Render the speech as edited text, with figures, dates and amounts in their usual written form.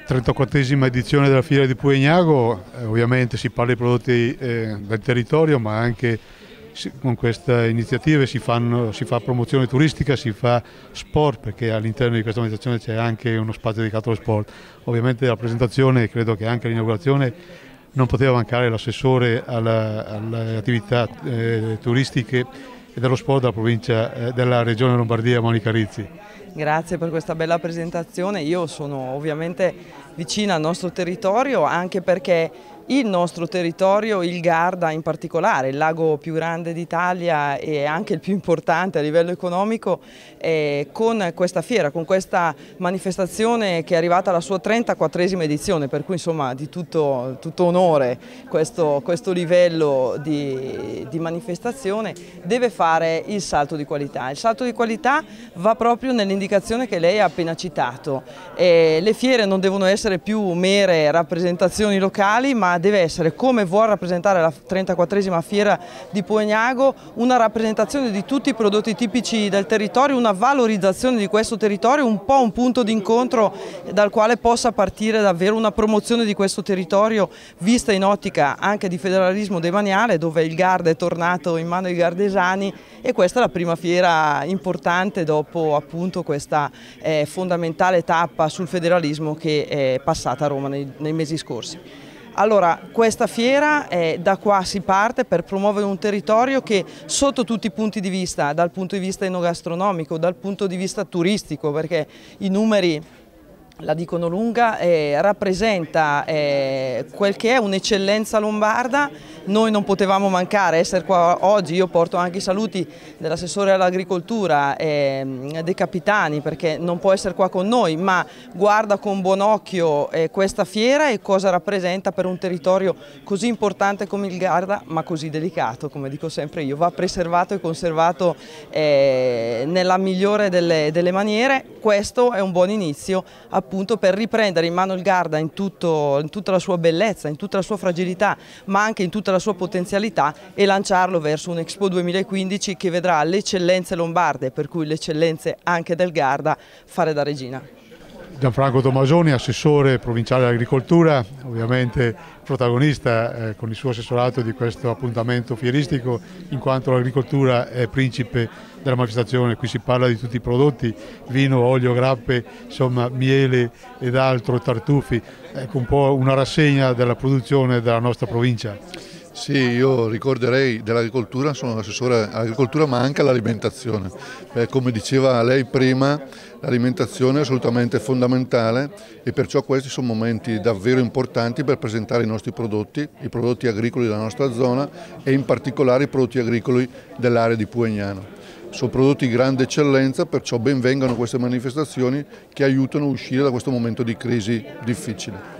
34esima edizione della Fiera di Puegnago, ovviamente si parla di prodotti del territorio, ma anche con queste iniziative si fa promozione turistica, si fa sport, perché all'interno di questa manifestazione c'è anche uno spazio dedicato allo sport. Ovviamente la presentazione, credo che anche l'inaugurazione, non poteva mancare l'assessore alle attività turistiche e dello sport della provincia della regione Lombardia, Monica Rizzi. Grazie per questa bella presentazione. Io sono ovviamente vicina al nostro territorio, anche perché il nostro territorio, il Garda in particolare, il lago più grande d'Italia e anche il più importante a livello economico, con questa fiera, con questa manifestazione che è arrivata alla sua 34esima edizione, per cui insomma di tutto onore questo livello di manifestazione, deve fare il salto di qualità. Il salto di qualità va proprio nell'indicazione che lei ha appena citato. Le fiere non devono essere più mere rappresentazioni locali, ma deve essere, come vuol rappresentare la 34esima Fiera di Puegnago, una rappresentazione di tutti i prodotti tipici del territorio, una valorizzazione di questo territorio, un po' un punto d'incontro dal quale possa partire davvero una promozione di questo territorio vista in ottica anche di federalismo demaniale, dove il Garda è tornato in mano ai gardesani, e questa è la prima fiera importante dopo appunto questa fondamentale tappa sul federalismo che è passata a Roma nei mesi scorsi. Allora, questa fiera, da qua si parte per promuovere un territorio che sotto tutti i punti di vista, dal punto di vista enogastronomico, dal punto di vista turistico, perché i numeri la dicono lunga, rappresenta quel che è un'eccellenza lombarda. Noi non potevamo mancare essere qua oggi. Io porto anche i saluti dell'assessore all'agricoltura, dei capitani, perché non può essere qua con noi, ma guarda con buon occhio questa fiera e cosa rappresenta per un territorio così importante come il Garda, ma così delicato, come dico sempre io. Va preservato e conservato nella migliore delle maniere. Questo è un buon inizio appunto per riprendere in mano il Garda in tutta la sua bellezza, in tutta la sua fragilità, ma anche in tutta la sua potenzialità, e lanciarlo verso un Expo 2015 che vedrà le eccellenze lombarde, per cui le eccellenze anche del Garda, fare da regina. Gianfranco Tomasoni, assessore provinciale dell'agricoltura, ovviamente protagonista con il suo assessorato di questo appuntamento fieristico, in quanto l'agricoltura è principe della manifestazione. Qui si parla di tutti i prodotti: vino, olio, grappe, insomma miele ed altro, tartufi. Ecco un po' una rassegna della produzione della nostra provincia. Sì, io ricorderei dell'agricoltura, sono un assessore all'agricoltura ma anche all'alimentazione. Come diceva lei prima, l'alimentazione è assolutamente fondamentale e perciò questi sono momenti davvero importanti per presentare i nostri prodotti, i prodotti agricoli della nostra zona e in particolare i prodotti agricoli dell'area di Puegnano. Sono prodotti di grande eccellenza, perciò ben vengano queste manifestazioni che aiutano a uscire da questo momento di crisi difficile.